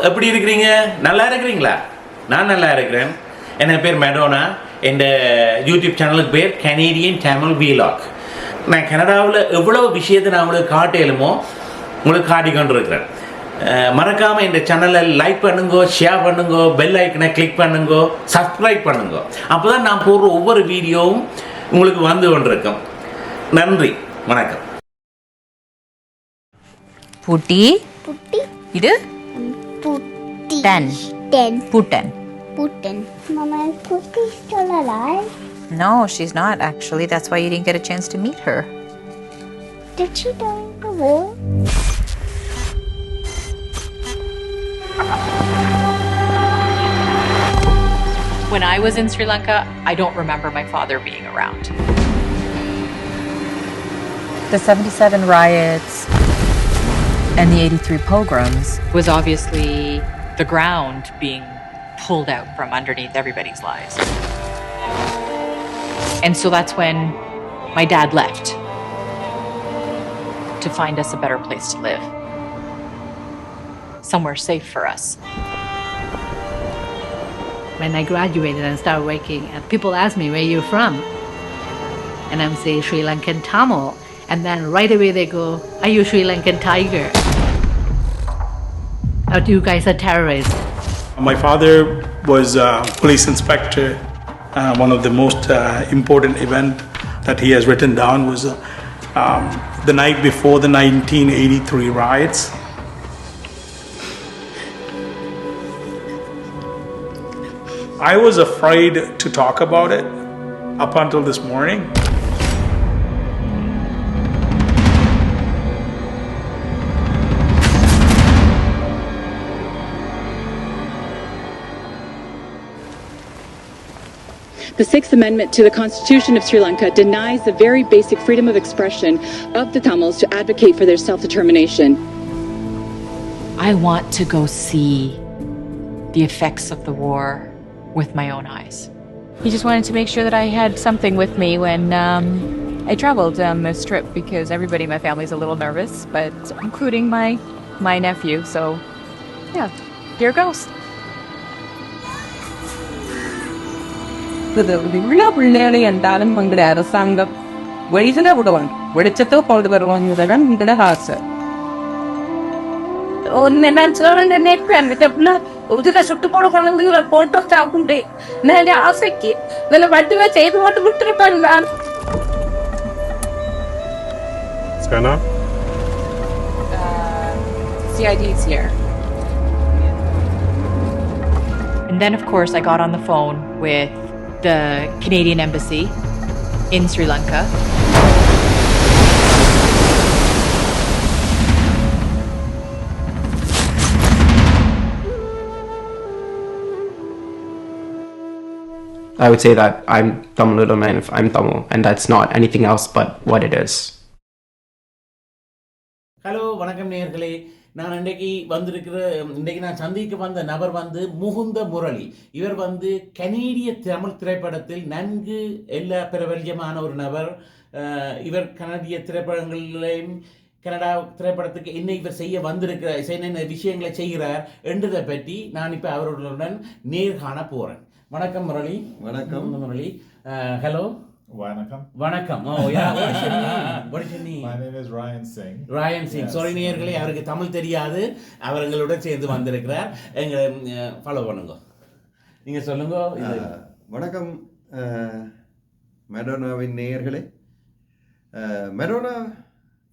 எப்படி இருக்கிறீங்க? நல்லா இருக்கிறீங்களா? நான் நல்லா இருக்கிறேன். என் பேர் மெடோனா. என் யூடியூப் சேனலுக்கு பேர் கனேடியன் தமிழ் வீலாக். நான் கனடாவில் எவ்வளோ விஷயத்தை நான் உங்களுக்கு காட்டலுமோ உங்களுக்கு காட்டிக்கொண்டு இருக்கிறேன். மறக்காமல் இந்த சேனலை லைக் பண்ணுங்கோ, ஷேர் பண்ணுங்கோ, பெல் ஐக்கனை கிளிக் பண்ணுங்கோ, சப்ஸ்கிரைப் பண்ணுங்கோ. அப்போ தான் நான் போடுற ஒவ்வொரு வீடியோவும் உங்களுக்கு வந்து கொண்டிருக்கும். நன்றி, வணக்கம். Putti. Putti. Idu? Putti. Ten. Putten. Putten. Mama, is Putti still alive? No, she's not actually. That's why you didn't get a chance to meet her. Did she die in the war? When I was in Sri Lanka, I don't remember my father being around. The 77 riots and the 83 pogroms Was obviously the ground being pulled out from underneath everybody's lives. And so that's when my dad left to find us a better place to live. Somewhere safe for us. When I graduated and started working, and people ask me, where you from? And I'm saying Sri Lankan Tamil. And then right away they go, are you Sri Lankan tiger? Or you guys are terrorists? My father was a police inspector. One of the most important event that he has written down was the night before the 1983 riots. I was afraid to talk about it up until this morning. The Sixth Amendment to the Constitution of Sri Lanka denies the very basic freedom of expression of the Tamils to advocate for their self-determination. I want to go see the effects of the war with my own eyes. He just wanted to make sure that I had something with me when I traveled on this trip, because everybody in my family is a little nervous, but including my nephew. So, yeah, here goes. உள்ள பிள்ளைகளை என்றாலும் எங்களுடைய அரசாங்கம் வெளியில விடுவாங்க, வெளிச்சத்தை கொண்டு வருவாங்கதான் எங்களோட ஆசை. ஒன்னு நான் சொல்ல நினைப்பேன், உதிர சுட்டு போட குழந்தைங்களை போட்டோ சாப்பிட்டு நான் ஆசைக்கு இதில் வட்டுவா செய்து மட்டும் விட்டுருப்பேன் நான். CID is here. And then, of course, I got on the phone with the Canadian Embassy in Sri Lanka. I would say that I'm Tamil and if I'm Tamil, and that's not anything else but what it is. Hello, வணக்கம் நேயர்களே. நான் இன்றைக்கு நான் சந்திக்க வந்த நபர் முகுந்த முரளி. இவர் கனேடிய தமிழ் திரைப்படத்தில் நன்கு எல்லா பிரபல்யமான ஒரு நபர். இவர் கனடிய திரைப்படங்களிலையும் கனடா திரைப்படத்துக்கு என்ன இவர் செய்ய என்னென்ன விஷயங்களை செய்கிறார் என்றதை பற்றி நான் இப்போ அவர்களுடன் நேர்காண போகிறேன். வணக்கம் முரளி. வணக்கம் முரளி. ஹலோ. வணக்கம். Oh yeah, what is your name? My name is Ryan Singh. Ryan Singh. Sorry நேயர்களே, அவருக்கு தமிழ் தெரியாது. அவர்களுடன் சேர்ந்து வந்திருக்கிறார். எங்களை ஃபாலோ பண்ணுங்க. நீங்க சொல்லுங்க. வணக்கம் மெடோனாவின் நேயர்களே. மெடோனா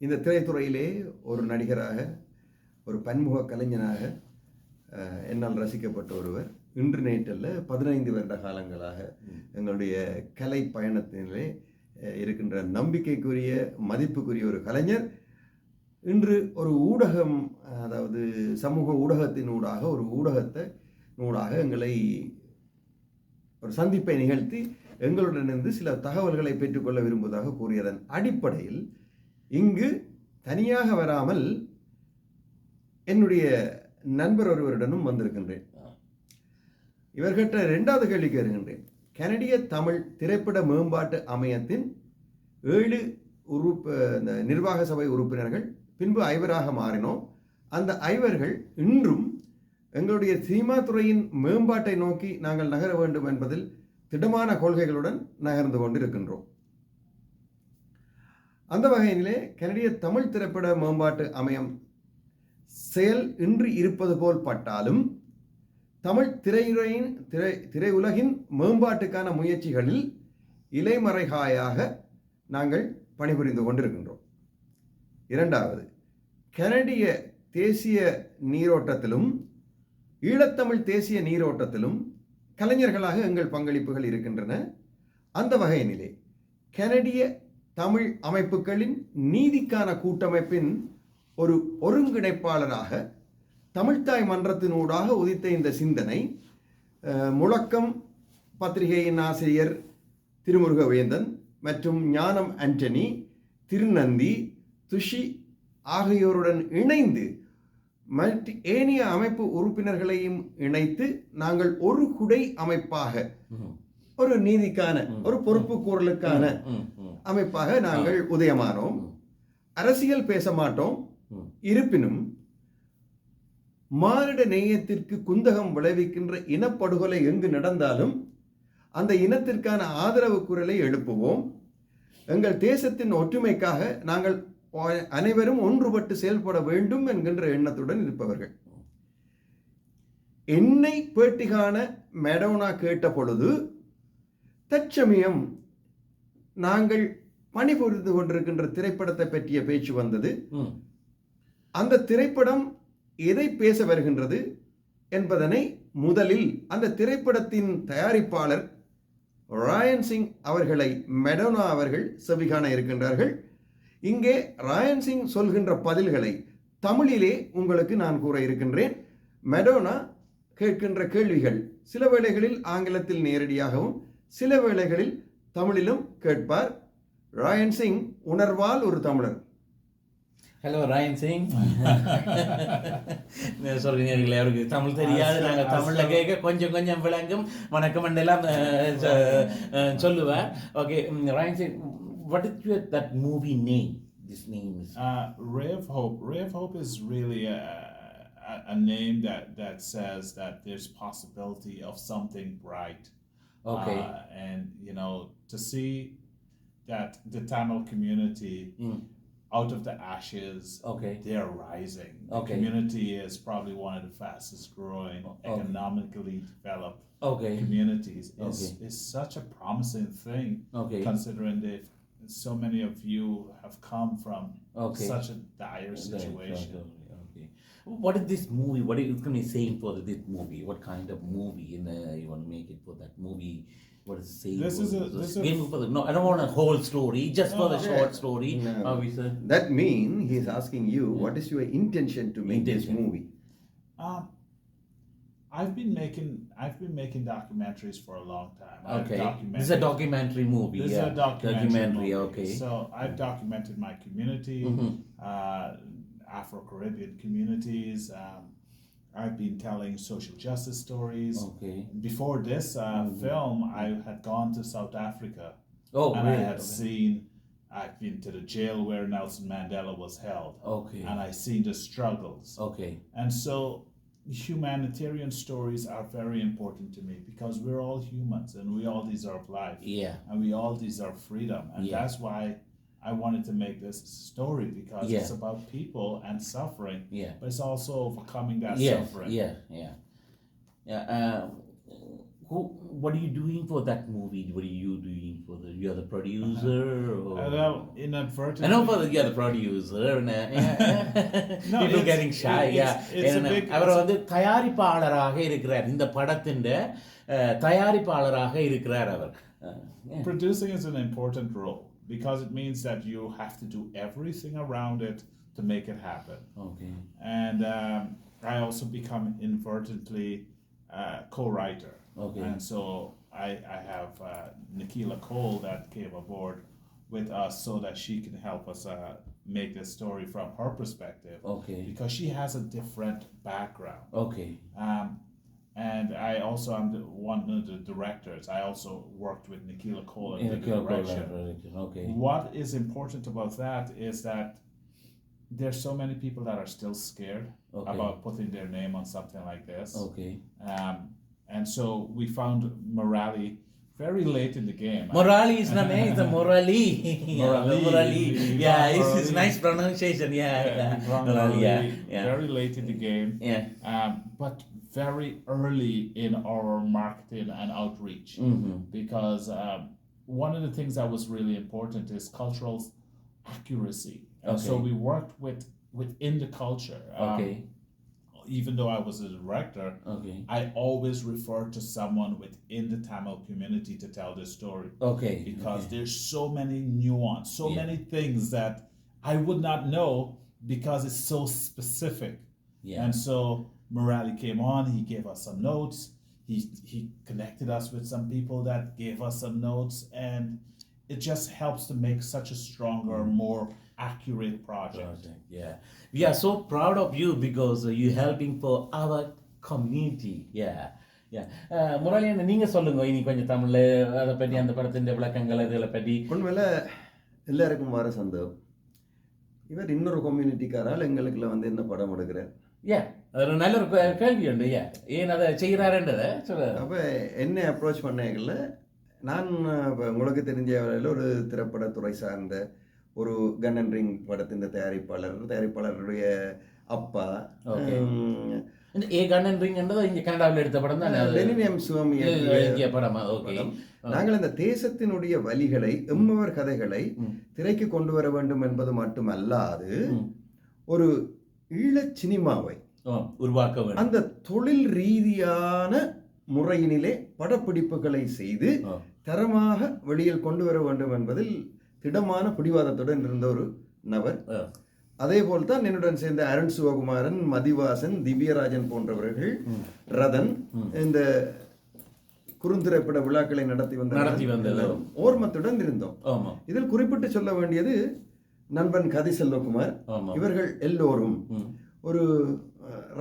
இந்த திரைத்துறையிலே ஒரு நடிகராக, ஒரு பன்முக கலைஞனாக என்னால் ரசிக்கப்பட்ட ஒருவர். இன்று நேற்றல்ல 15 வருட காலங்களாக எங்களுடைய கலை பயணத்திலே இருக்கின்ற நம்பிக்கைக்குரிய, மதிப்புக்குரிய ஒரு கலைஞர். இன்று ஒரு ஊடகம், அதாவது சமூக ஊடகத்தின் ஊடாக, ஒரு ஊடகத்தினூடாக எங்களை ஒரு சந்திப்பை நிகழ்த்தி எங்களுடனிருந்து சில தகவல்களை பெற்றுக்கொள்ள விரும்புவதாக கூறியதன் அடிப்படையில் இங்கு தனியாக வராமல் என்னுடைய நண்பர் ஒருவருடனும் வந்திருக்கின்றேன். இவர்கிட்ட 2வது கேள்வி கேட்கின்றேன். கனடிய தமிழ் திரைப்பட மேம்பாட்டு அமையத்தின் 7 நிர்வாக சபை உறுப்பினர்கள், பின்பு 5 மாறினோம். அந்த 5 இன்றும் எங்களுடைய சினிமா துறையின் மேம்பாட்டை நோக்கி நாங்கள் நகர வேண்டும் என்பதில் திடமான கொள்கைகளுடன் நகர்ந்து கொண்டிருக்கின்றோம். அந்த வகையிலே கனடிய தமிழ் திரைப்பட மேம்பாட்டு அமையம் செயல் இன்றி இருப்பது போல் பட்டாலும் தமிழ் திரையுலகின் மேம்பாட்டுக்கான முயற்சிகளில் இலைமறைகாயாக நாங்கள் பணிபுரிந்து கொண்டிருக்கின்றோம். இரண்டாவது, கனடிய தேசிய நீரோட்டத்திலும் ஈழத்தமிழ் தேசிய நீரோட்டத்திலும் கலைஞர்களாக எங்கள் பங்களிப்புகள் இருக்கின்றன. அந்த வகையினிலே கனடிய தமிழ் அமைப்புகளின் நீதிக்கான கூட்டமைப்பின் ஒரு ஒருங்கிணைப்பாளராக தமிழ்த்தாய் மன்றத்தினூடாக உதித்த இந்த சிந்தனை முழக்கம் பத்திரிகையின் ஆசிரியர் திருமுருகவேந்தன் மற்றும் ஞானம் ஆண்டனி, திருநந்தி, துஷி ஆகியோருடன் இணைந்து ஏனைய அமைப்பு உறுப்பினர்களையும் இணைத்து நாங்கள் ஒரு குடை அமைப்பாக, ஒரு நீதிக்கான, ஒரு பொறுப்பு கூறலுக்கான அமைப்பாக நாங்கள் உதயமானோம். அரசியல் பேச மாட்டோம். இருப்பினும் மானிட நேயத்திற்கு குந்தகம் விளைவிக்கின்ற இனப்படுகொலை எங்கு நடந்தாலும் அந்த இனத்திற்கான ஆதரவு குரலை எழுப்புவோம். எங்கள் தேசத்தின் ஒற்றுமைக்காக நாங்கள் அனைவரும் ஒன்றுபட்டு செயல்பட வேண்டும் என்கின்ற எண்ணத்துடன் இருப்பவர்கள். என்னை பேட்டி காண மெடோனா கேட்ட பொழுது தற்சமயம் நாங்கள் பணிபுரிந்து கொண்டிருக்கின்ற திரைப்படத்தை பற்றிய பேச்சு வந்தது. அந்த திரைப்படம் எதை பேச வருகின்றது என்பதனை முதலில் அந்த திரைப்படத்தின் தயாரிப்பாளர் ராயன் சிங் அவர்களை மெடோனா அவர்கள் செவிகாண இருக்கின்றார்கள். இங்கே ராயன் சிங் சொல்கின்ற பதில்களை தமிழிலே உங்களுக்கு நான் கூற இருக்கின்றேன். மெடோனா கேட்கின்ற கேள்விகள் சில வேளைகளில் ஆங்கிலத்தில் நேரடியாகவும் சில வேளைகளில் தமிழிலும் கேட்பார். ராயன் சிங் உணர்வால் ஒரு தமிழர். ஹலோ ராயன் சிங். சொல்றீங்களே, அவருக்கு தமிழ் தெரியாது, நாங்கள் தமிழில் கேட்க கொஞ்சம் கொஞ்சம் விளங்கும், வணக்கம் எல்லாம் சொல்லுவார். Okay, Rayan Singh, what is that movie name? This name is Ray of Hope. Ray of Hope is really a name that says that there's possibility of something bright. Okay. And to see that the Tamil community out of the ashes, okay, they are rising. The okay, community is probably one of the fastest growing, economically developed communities. Is such a promising thing, considering that so many of you have come from such a dire situation. What is this movie? What are you going to be saying for this movie? What kind of movie you want to make it for that movie? What is saying? No, I don't want a whole story, just for the short story. No. That means he is asking you, what is your intention to make this movie? I've been making documentaries for a long time. Okay, this is a documentary movie. This is a documentary movie. Okay. So I've documented my community, Afro-Caribbean communities. I've been telling social justice stories. Okay. Before this film, I had gone to South Africa. And really? I had seen. I've been to the jail where Nelson Mandela was held. Okay. And I seen the struggles. Okay. And so humanitarian stories are very important to me because we're all humans and we all deserve life. Yeah. And we all deserve freedom. And that's why I wanted to make this story, because it's about people and suffering. Yeah. But it's also overcoming that suffering. What are you doing for that movie? What are you doing for you're the producer? Inadvertently. I know you're the producer. People getting shy. அவர் வந்து தயாரிப்பாளராக இருக்கிறார், இந்த படத்தின் தயாரிப்பாளராக இருக்கிறார் அவர். Producing is an important role because it means that you have to do everything around it to make it happen. Okay. And I also become inadvertently co-writer. Okay. And so I have Nikila Cole that came aboard with us so that she can help us make this story from her perspective. Okay. Because she has a different background. Okay. And I also am one of the directors. I also worked with Nikila Cole in the direction. Okay. What is important about that is that there's so many people that are still scared about putting their name on something like this. And so we found morality very late in the game. Morali is the name, it's a morali. Morali. Yeah, it's nice pronunciation. Morali, very late in the game. But very early in our marketing and outreach. Because one of the things that was really important is cultural accuracy. And so we worked within the culture. Even though I was a director, I always refer to someone within the Tamil community to tell this story. Because there's so many nuance, so many things that I would not know because it's so specific. And so Morali came on, he gave us some notes, he connected us with some people that gave us some notes, and it just helps to make such a stronger, more accurate project. We are so proud of you because you're helping for our community. Murali நீங்க சொல்லுங்க இனி கொஞ்சம் தமிழ்ல அதை பற்றி அந்த படத்தின் விளக்கங்கள் இதில் பற்றி. உண்மையில எல்லாருக்கும் வர சந்தேகம், இவர் இன்னொரு கம்யூனிட்டிக்காரால் எங்களுக்குள்ள வந்து என்ன படம் எடுக்கிறார்? அது ஒரு நல்ல ஒரு கேள்வி உண்டு. ஏன் அதை செய்கிறாருன்றதை சொல்ல. அப்போ என்ன அப்ரோச் பண்ணல, நான் உங்களுக்கு தெரிஞ்ச ஒரு திரைப்படத்துறை சார்ந்த ஒரு கன் அண்ட் ரிங் படத்தின் தயாரிப்பாளருடைய அப்பா. இந்த ஏ கன் அண்ட் ரிங் என்றது இங்கே கனடாவில் எடுத்த படம் தான். லெனின் சுவாமி படமா? நாங்கள் இந்த தேசத்தினுடைய வலிகளை எம்மவர் கதைகளை திரைக்கு கொண்டு வர வேண்டும் என்பது மட்டுமல்லாது ஒரு ஈழச் சினிமாவை உருவாக்க வேண்டும். அந்த தொழில் ரீதியான முறையினிலே படப்பிடிப்புகளை செய்து தரமாக வெளியில் கொண்டு வர வேண்டும் என்பதில் திடமான பிடிவாதத்துடன் இருந்த ஒரு நபர். அதே போல்தான் என்னுடன் சேர்ந்த அருண் சிவகுமாரன், மதிவாசன், திவ்யராஜன் போன்றவர்கள், ரதன், இந்த குறுந்திரைப்பட விழாக்களை நடத்தி வந்த ஓர்மத்துடன் இருந்தோம். இதில் குறிப்பிட்டு சொல்ல வேண்டியது நண்பன் கதி செல்வகுமார். இவர்கள் எல்லோரும் ஒரு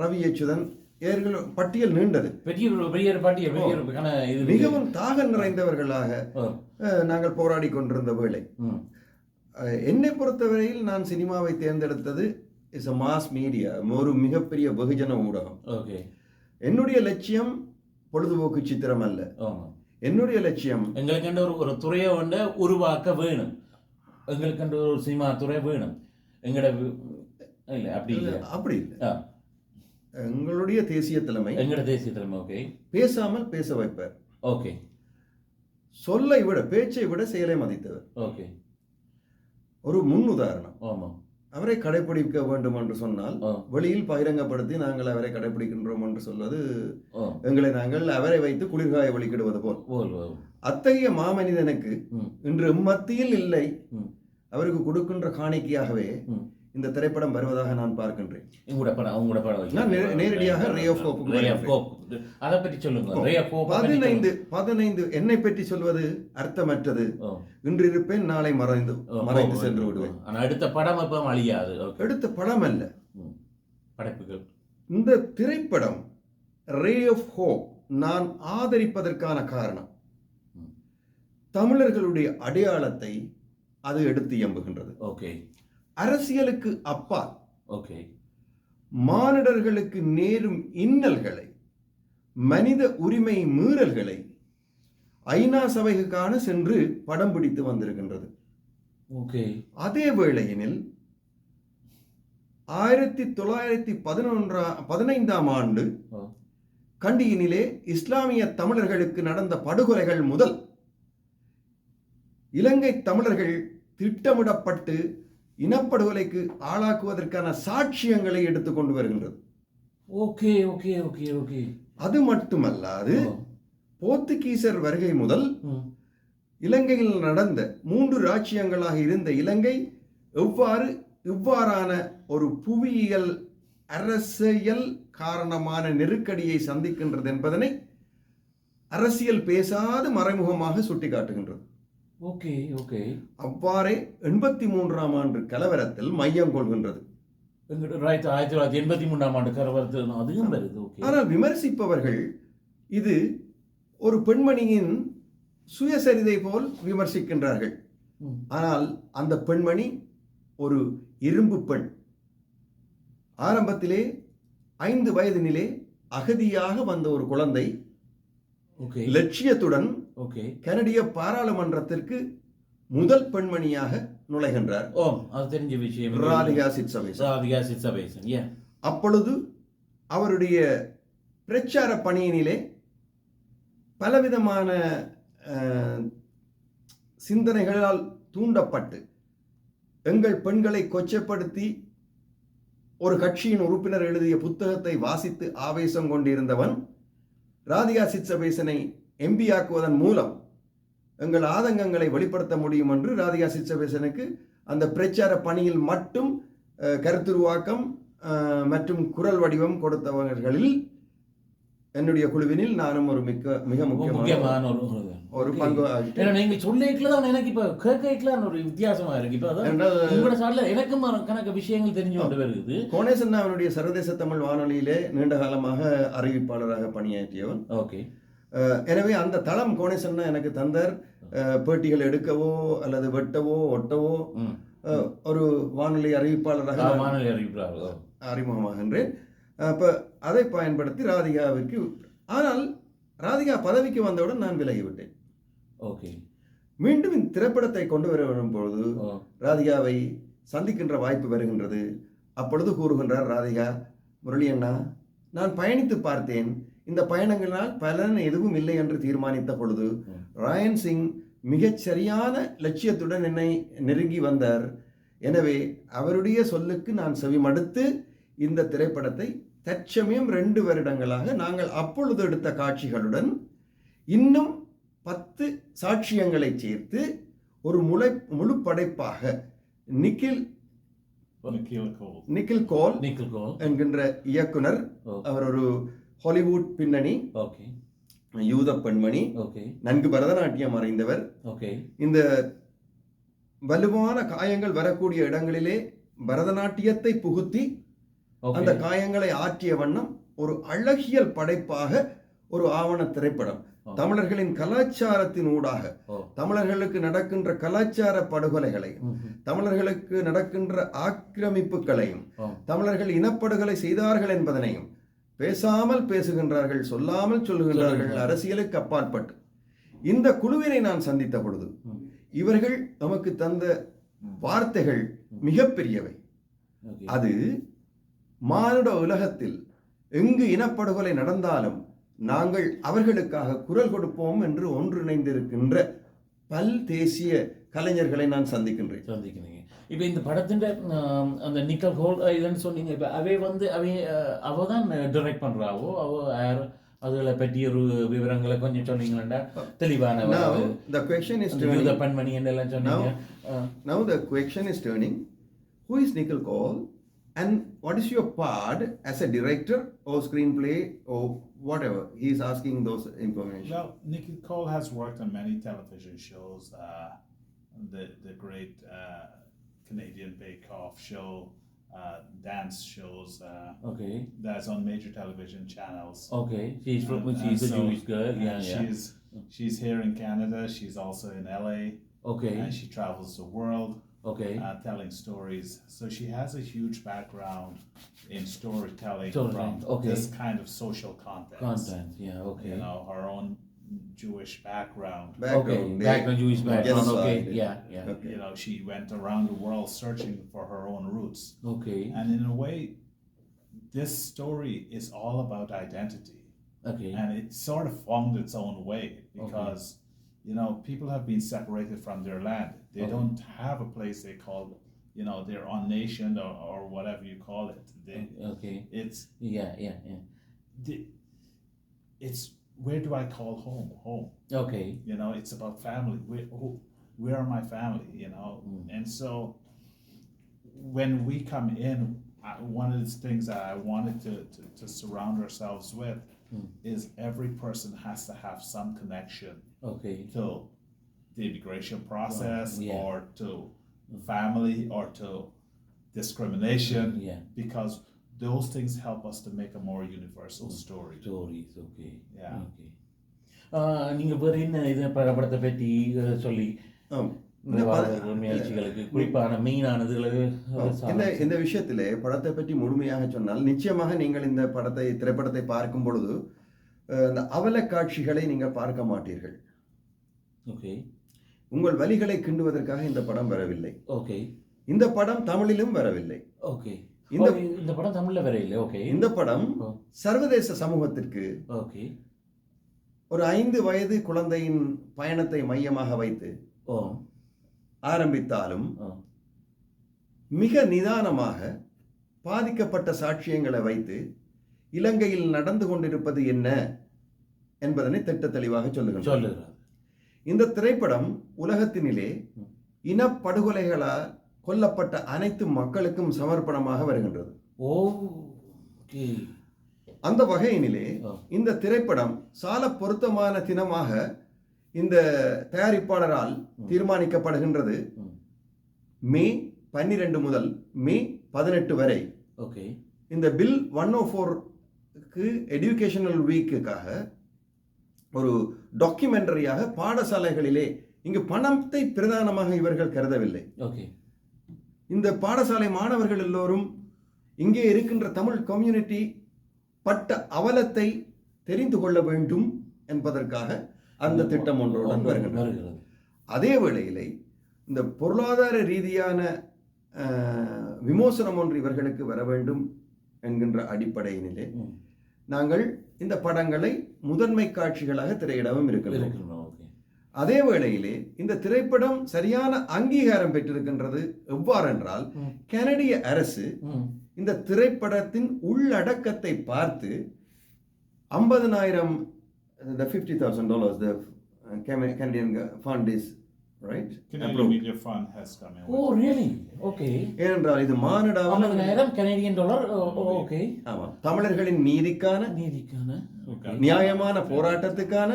ரவி அச்சுதன், பட்டியல் நீண்டது, மிகவும் தாக நிறைந்தவர்களாக நாங்கள் போராடி கொண்டிருந்த வேளை. என்னை பொறுத்தவரையில் நான் சினிமாவை தேர்ந்தெடுத்தது இஸ் அ மாஸ் மீடியா, ஒரு மிகப்பெரிய வெகுஜன ஊடகம். என்னுடைய லட்சியம் பொழுதுபோக்கு சித்திரம் அல்ல. என்னுடைய லட்சியம் எங்களுக்கு ஒரு துறையை வந்து உருவாக்க வேணும், எங்களுக்கு ஒரு சினிமா துறை வேணும். அப்படி இல்லை, எங்களுடைய தேசிய தலைமை பேசாமல் பேச வைப்பார். சொல்லை விட பேச்சை விட செயலை மதித்தவர். ஒரு முன் உதாரணம், அவரை கடைபிடிக்க வேண்டும் என்று சொன்னால் வெளியில் பகிரங்கப்படுத்தி நாங்கள் அவரை கடைபிடிக்கின்றோம் என்று சொல்வது எங்களை நாங்கள் அவரை வைத்து குளிர்காய வழிகிடுவது போல். அத்தகைய மாமனிதனுக்கு இன்று மத்தியில் இல்லை, அவருக்கு கொடுக்கின்ற காணிக்கையாகவே இந்த திரைப்படம் வருவதாக நான் பார்க்கின்றேன். நேரடியாக அதை பற்றி சொல்லுங்க. 15 என்னை பற்றி சொல்வது அர்த்தமற்றது. இன்று இருப்பேன், நாளை மறைந்து சென்று விடுவேன். அடுத்த படம் அப்ப அழியாது. அடுத்த படம் அல்ல, படைப்புகள். இந்த திரைப்படம் ரே ஆஃப் ஹோப் நான் ஆதரிப்பதற்கான காரணம், தமிழர்களுடைய அடையாளத்தை அது எடுத்து எம்புகின்றது. அரசியலுக்கு அப்பால் மானிடர்களுக்கு நேரும் இன்னல்களை, மனித உரிமை மீறல்களை ஐநா சபைக்கான சென்று படம் பிடித்து வந்திருக்கின்றது. அதே வேளையினில் 1915 ஆண்டு கண்டியினிலே இஸ்லாமிய தமிழர்களுக்கு நடந்த படுகொலைகள் முதல் இலங்கை தமிழர்கள் திட்டமிடப்பட்டு இனப்படுகொலைக்கு ஆளாக்குவதற்கான சாட்சியங்களை எடுத்துக்கொண்டு வருகின்றது. அது மட்டுமல்லாது போர்த்துகீசர் வருகை முதல் இலங்கையில் நடந்த 3 ராச்சியங்களாக இருந்த இலங்கை இவ்வாறான ஒரு புவியியல் அரசியல் காரணமான நெருக்கடியை சந்திக்கின்றது என்பதனை அரசியல் பேசாது மறைமுகமாக சுட்டிக்காட்டுகின்றது. அவ்வாறே 83ஆம் ஆண்டு கலவரத்தில் மையம் கொள்கின்றது. 1983ஆம் ஆண்டு கலவரத்தில் அதுவும் வருது. ஆனால் விமர்சிப்பவர்கள் இது ஒரு பெண்மணியின் சுயசரிதை போல் விமர்சிக்கின்றார்கள். ஆனால் அந்த பெண்மணி ஒரு இரும்பு பெண், ஆரம்பத்திலே 5 வயதினிலே அகதியாக வந்த ஒரு குழந்தை லட்சியத்துடன் கனடிய பாராளுமன்றத்திற்கு முதல் பெண்மணியாக நுழைகின்றார். அது தெரிஞ்ச விஷயம். ராதிகா சிட்சபேசன். அப்பொழுது அவருடைய பிரச்சார பணியினிலே பலவிதமான சிந்தனைகளால் தூண்டப்பட்டு எங்கள் பெண்களை கொச்சைப்படுத்தி ஒரு கட்சியின் உறுப்பினர் எழுதிய புத்தகத்தை வாசித்து ஆவேசம் கொண்டிருந்தவன் ராதிகா சிட்சபேசனை எம்பி ஆக்குவதன் மூலம் எங்கள் ஆதங்கங்களை வெளிப்படுத்த முடியும் என்று ராதிகா சிட்சபேசனுக்கு அந்த பிரச்சார பணியில் மட்டும் கருத்துருவாக்கம் மற்றும் குரல் வடிவம் கொடுத்தவர்களில் என்னுடைய குழுவினில் நானும் ஒரு மிக முக்கியமான ஒரு பங்கு. நீங்க சொல்லிக்கலாம் எனக்கு இப்ப கேட்கலாம் ஒரு வித்தியாசமா இருக்கு. இப்ப எனக்கும் கணக்கு விஷயங்கள் தெரிஞ்சு கொண்டு வருது. கோணேசன் அவனுடைய சர்வதேச தமிழ் வானொலியிலே நீண்ட காலமாக அறிவிப்பாளராக பணியாற்றியவன். எனவே அந்த தளம் கோணேசன் எனக்கு தந்தார். பேட்டிகள் எடுக்கவோ அல்லது வெட்டவோ ஒட்டவோ ஒரு வானொலி அறிவிப்பாளராக அறிமுகமாகின்றேன். அப்போ அதை பயன்படுத்தி ராதிகாவிற்கு, ஆனால் ராதிகா பதவிக்கு வந்தவுடன் நான் விலகிவிட்டேன். மீண்டும் இந்த திரைப்படத்தை கொண்டு வரும் பொழுது ராதிகாவை சந்திக்கின்ற வாய்ப்பு வருகின்றது. அப்பொழுது கூறுகின்றார் ராதிகா, முரளி அண்ணா, நான் பயணித்து பார்த்தேன். இந்த பயணங்களினால் பலன் எதுவும் இல்லை என்று தீர்மானித்த பொழுது ராயன் சிங் மிகச் சரியான லட்சியத்துடன் என்னை நெருங்கி வந்தார். எனவே அவருடைய சொல்லுக்கு நான் செவிமடுத்து இந்த திரைப்படத்தை தற்சமயம் 2 வருடங்களாக நாங்கள் அப்பொழுது எடுத்த காட்சிகளுடன் இன்னும் 10 சாட்சியங்களை சேர்த்து ஒரு முழு படைப்பாக நிக்கில் கோல் என்கின்ற இயக்குனர், அவர் ஒரு ஹாலிவுட் பின்னணி, யூத பெண்மணி, நன்கு பரதநாட்டியம் அறிந்தவர். இந்த வலுவான காயங்கள் வரக்கூடிய இடங்களிலே பரதநாட்டியத்தை புகுத்தி அந்த காயங்களை ஆற்றிய வண்ணம் ஒரு அழகியல் படைப்பாக ஒரு ஆவண திரைப்படம். தமிழர்களின் கலாச்சாரத்தின் ஊடாக தமிழர்களுக்கு நடக்கின்ற கலாச்சார படுகொலைகளையும் தமிழர்களுக்கு நடக்கின்ற ஆக்கிரமிப்புகளையும் தமிழர்கள் இனப்படுகொலை செய்தார்கள் என்பதனையும் பேசாமல் பேசுகின்றார்கள், சொல்லாமல் சொல்லுகின்றார்கள், அரசியலுக்கு அப்பாற்பட்டு. இந்த குழுவினை நான் சந்தித்த பொழுது இவர்கள் நமக்கு தந்த வார்த்தைகள் மிகப்பெரியவை. அது மானுட உலகத்தில் எங்கு இனப்படுகொலை நடந்தாலும் நாங்கள் அவர்களுக்காக குரல் கொடுப்போம் என்று ஒன்றிணைந்திருக்கின்ற பல் தேசிய கலைஞர்களை நான் சந்திக்கின்றேன். இப்போ இந்த படத்தின் அந்த நிக்கல் ஹோல் இதுன்னு சொன்னீங்க. இப்போ அவ தான் டைரக்ட் பண்றாவோ, அதுகளை பற்றி ஒரு விவரங்களை கொஞ்சம் சொன்னீங்களா? தெளிவான the question is turning. யூத பெண்மணி என்னெல்லாம் சொன்னீங்க. Now the question is turning. Who is Nikhil Kaul and what is your part as a director or screenplay or whatever? He is asking those information. Well, Nikhil Kaul has worked on many television shows. The great Canadian Bake Off show, dance shows. That's on major television channels. She's a Jewish girl. She's here in Canada. She's also in LA. And she travels the world. Telling stories. So she has a huge background in storytelling from this kind of social content. You know, her own Jewish background. Jewish background. You know, she went around the world searching for her own roots. And in a way, this story is all about identity. And it sort of found its own way because you know, people have been separated from their land. They don't have a place they call, you know, their own nation or whatever you call it. It's it's where do I call home? Home. You know, it's about family. Where are my family? You know, and so when we come in, one of the things that I wanted to surround ourselves with is every person has to have some connection to the immigration process or to family or to discrimination because those things help us to make a more universal story. நீங்க வேற என்ன இது படத்தை பற்றி சொல்லி முயற்சிகளுக்கு குறிப்பான மெயினானதுகளுக்கு இந்த விஷயத்திலே படத்தை பற்றி முழுமையாக சொன்னால் நிச்சயமாக நீங்கள் இந்த திரைப்படத்தை பார்க்கும் பொழுது இந்த அவல காட்சிகளை நீங்கள் பார்க்க மாட்டீர்கள். ஓகே. உங்கள் வலிகளை கிண்டுவதற்காக இந்த படம் வரவில்லை. ஓகே. இந்த படம் தமிழிலும் வரவில்லை. ஓகே. இந்த படம் தமிழ்ல வரவில்லை. ஓகே. இந்த படம் சர்வதேச சமூகத்திற்கு ஓகே ஒரு 5 வயது குழந்தையின் பயணத்தை மையமாக வைத்து ஆரம்பித்தாலும் மிக நிதானமாக பாதிக்கப்பட்ட சாட்சியங்களை வைத்து இலங்கையில் நடந்து கொண்டிருப்பது என்ன என்பதனை திட்ட தெளிவாக சொல்லுகிறார். இந்த திரைப்படம் உலகத்தினிலே இனப்படுகொலைகளால் கொல்லப்பட்ட அனைத்து மக்களுக்கும் சமர்ப்பணமாக வருகின்றது. அந்த வகையினிலே இந்த திரைப்படம் சால பொருத்தமான தினமாக இந்த தயாரிப்பாளரால் தீர்மானிக்கப்படுகின்றது. மே 12 முதல் மே 18 வரை இந்த பில் 104க்கு எஜுகேஷனல் வீக்குக்காக ஒரு டாக்குமெண்டரியாக பாடசாலைகளிலே, இங்கு பணத்தை பிரதானமாக இவர்கள் கருதவில்லை. இந்த பாடசாலை மாணவர்கள் எல்லோரும் இங்கே இருக்கின்ற தமிழ் கம்யூனிட்டி பட்ட அவலத்தை தெரிந்து கொள்ள வேண்டும் என்பதற்காக அந்த திட்டம் ஒன்றுடன் வருகின்றது. அதே வேளையிலே இந்த பொருளாதார ரீதியான விமோசனம் ஒன்று இவர்களுக்கு வர வேண்டும் என்கின்ற அடிப்படையினிலே நாங்கள் இந்த படங்களை முதன்மை காட்சிகளாக திரையிடவும் இருக்கிறோம். அதே வேளையிலே இந்த திரைப்படம் சரியான அங்கீகாரம் பெற்றிருக்கின்றது. எவ்வாறென்றால் கனடிய அரசு இந்த திரைப்படத்தின் உள்ளடக்கத்தை பார்த்து $50,000 the $50,000 the Canadian fund is right. Canadian Media Fund has come in. Oh really? Okay. ஏனென்றால் இது மானிடாவில் $50,000. Okay. ஆமா, தமிழர்களின் நீதிக்கான நியாயமான போராட்டத்துக்கான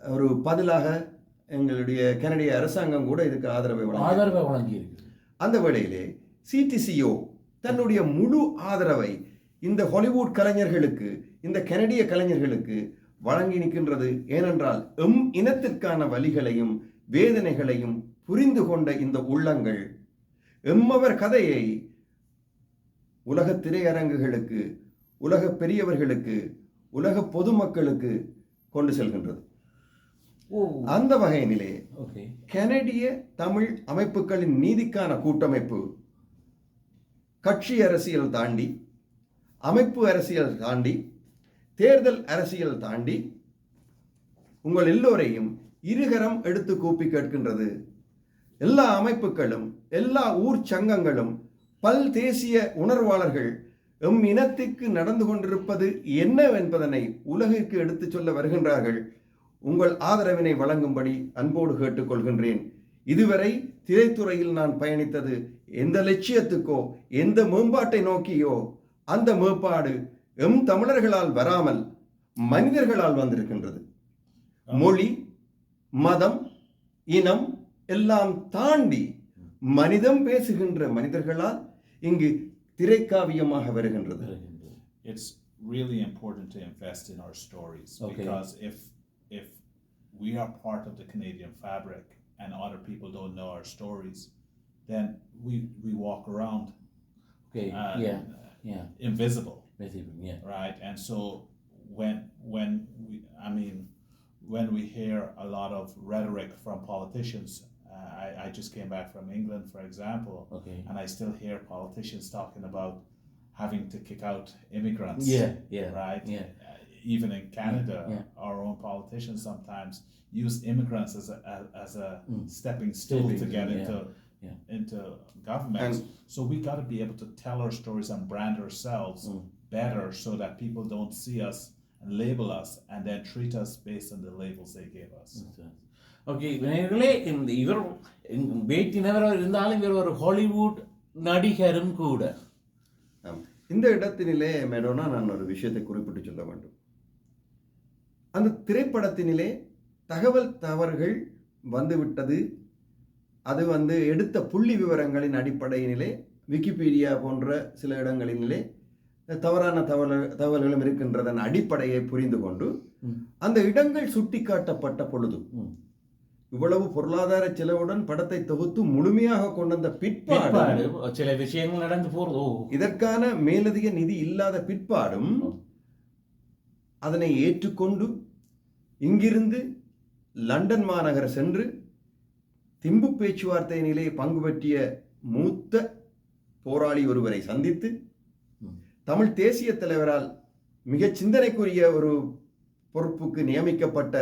ஒரு பதிலாக எங்களுடைய கனடிய அரசாங்கம் கூட இதுக்கு ஆதரவை வழங்கியிருக்கு. அந்த வேளையிலே CTCO தன்னுடைய முழு ஆதரவை இந்த ஹாலிவுட் கலைஞர்களுக்கு, இந்த கனடிய கலைஞர்களுக்கு வழங்கி நிற்கின்றது. ஏனென்றால் இனத்திற்கான வலிகளையும் வேதனைகளையும் புரிந்து கொண்ட இந்த உள்ளங்கள் எம்மவர் கதையை உலக திரையரங்குகளுக்கு, உலக பெரியவர்களுக்கு, உலக பொதுமக்களுக்கு கொண்டு செல்கின்றது. அந்த வகையினிலே கனடிய தமிழ் அமைப்புகளின் நீதிக்கான கூட்டமைப்பு கட்சி அரசியல் தாண்டி, அமைப்பு அரசியல் தாண்டி, தேர்தல் அரசியல் தாண்டி உங்கள் எல்லோரையும் இருகரம் எடுத்து கூப்பி கேட்கின்றது. எல்லா அமைப்புகளும், எல்லா ஊர் சங்கங்களும், பல் தேசிய உணர்வாளர்கள் எம் இனத்துக்கு நடந்து கொண்டிருப்பது என்ன என்பதனை உலகிற்கு எடுத்து சொல்ல வருகின்றார்கள். உங்கள் ஆதரவினை வழங்கும்படி அன்போடு கேட்டுக்கொள்கின்றேன். இதுவரை திரைத்துறையில் நான் பயணித்தது எந்த லட்சியத்துக்கோ எந்த மேம்பாட்டை நோக்கியோ அந்த மேம்பாடு எம் தமிழர்களால் வராமல் மனிதர்களால் வந்திருக்கின்றது. மொழி, மதம், இனம் எல்லாம் தாண்டி மனிதம் பேசுகின்ற மனிதர்களால் இங்கு திரைக்காவியமாக வருகின்றது. It's really important to invest in our stories, because if we are part of the Canadian fabric and other people don't know our stories, then we walk around invisible, right? And so when we hear a lot of rhetoric from politicians, I just came back from England, for example, and I still hear politicians talking about having to kick out immigrants, right? Even in Canada, our own politicians sometimes use immigrants as a stepping stool to get into government. So we got to be able to tell our stories and brand ourselves better, so that people don't see us and label us and then treat us based on the labels they gave us. Okay, நேயர்களே, இவர் பேட்டினவர் இருந்தாலும் இவர் ஒரு Hollywood நடிகரும் கூட. இந்த இடத்தினிலே Madonna, நான் ஒரு விஷயத்தை குறிப்பிட்டு சொல்ல வேண்டும். அந்த திரைப்படத்தினிலே தகவல் தவறுகள் வந்துவிட்டது. அது எடுத்த புள்ளி விவரங்களின் அடிப்படையினிலே விக்கிபீடியா போன்ற சில இடங்களினிலே தவறான தகவல்களும் இருக்கின்றதன் அடிப்படையை புரிந்து கொண்டு அந்த இடங்கள் சுட்டி காட்டப்பட்ட பொழுது இவ்வளவு பொருளாதார செலவுடன் படத்தை தொகுத்து முழுமையாக கொண்ட பிற்பாடு சில விஷயங்கள் நடந்து போறதோ இதற்கான மேலதிக நிதி இல்லாத பிற்பாடும் அதனை ஏற்றுக்கொண்டு இங்கிருந்து லண்டன் மாநகர் சென்று திம்பு பேச்சுவார்த்தையினிலே பங்கு பற்றிய மூத்த போராளி ஒருவரை சந்தித்து தமிழ் தேசிய தலைவரால் மிக சிந்தனைக்குரிய ஒரு பொறுப்புக்கு நியமிக்கப்பட்ட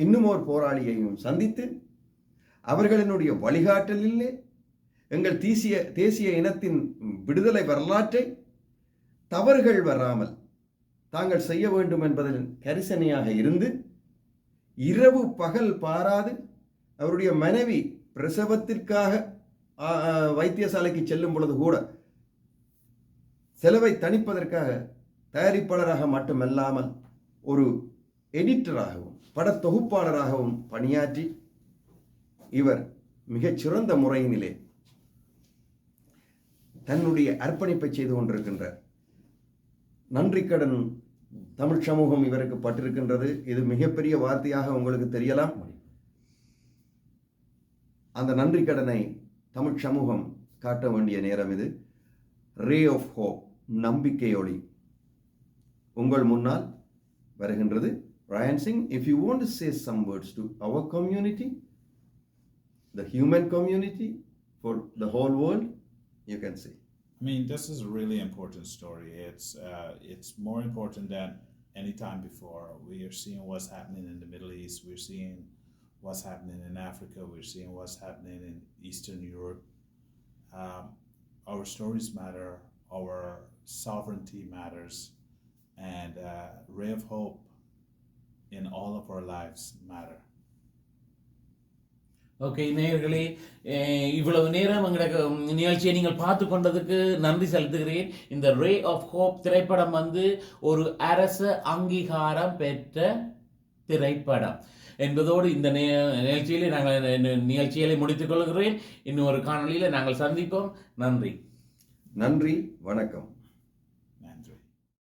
இன்னும் ஒரு போராளியையும் சந்தித்து அவர்களினுடைய வழிகாட்டலிலே எங்கள் தேசிய இனத்தின் விடுதலை வரலாற்றை தவறுகள் வராமல் தாங்கள் செய்ய வேண்டும் என்பதில் கரிசனையாக இருந்து இரவு பகல் பாராது அவருடைய மனைவி பிரசவத்திற்காக வைத்தியசாலைக்கு செல்லும் பொழுது கூட செலவை தணிப்பதற்காக தயாரிப்பாளராக மட்டுமல்லாமல் ஒரு எடிட்டராகவும் படத்தொகுப்பாளராகவும் பணியாற்றி இவர் மிகச்சிறந்த முறையினிலே தன்னுடைய அர்ப்பணிப்பை செய்து கொண்டிருக்கின்றார். நன்றி கடன் தமிழ் சமூகம் இவருக்கு பட்டிருக்கின்றது. இது மிகப்பெரிய வார்த்தையாக உங்களுக்கு தெரியலாம். அந்த நன்றி கடனை தமிழ் சமூகம் காட்ட வேண்டிய நேரம் இது. ரே ஆஃப் ஹோப், நம்பிக்கை ஒளி உங்கள் முன்னால் வருகின்றது. Ryan Singh, if you want to say some words to our community, the human community, for the whole world, you can say. I mean, this is a really important story. It's more important than any time before. We are seeing what's happening in the Middle East. We're seeing what's happening in Africa. We're seeing what's happening in Eastern Europe. Our stories matter. Our sovereignty matters. And ray of hope in all of our lives matter. Okay நேயர்களே, இவ்வளவு நேரம் எங்களுக்கு நிகழ்ச்சியை நீங்கள் பார்த்து கொண்டதுக்கு நன்றி செலுத்துகிறேன். இந்த ரே ஆஃப் ஹோப் திரைப்படம் ஒரு அரச அங்கீகாரம் பெற்ற திரைப்படம் என்பதோடு இந்த நிகழ்ச்சிகளை முடித்துக் கொள்கிறேன். இன்னும் ஒரு காணொளியில் நாங்கள் சந்திப்போம். நன்றி, வணக்கம்.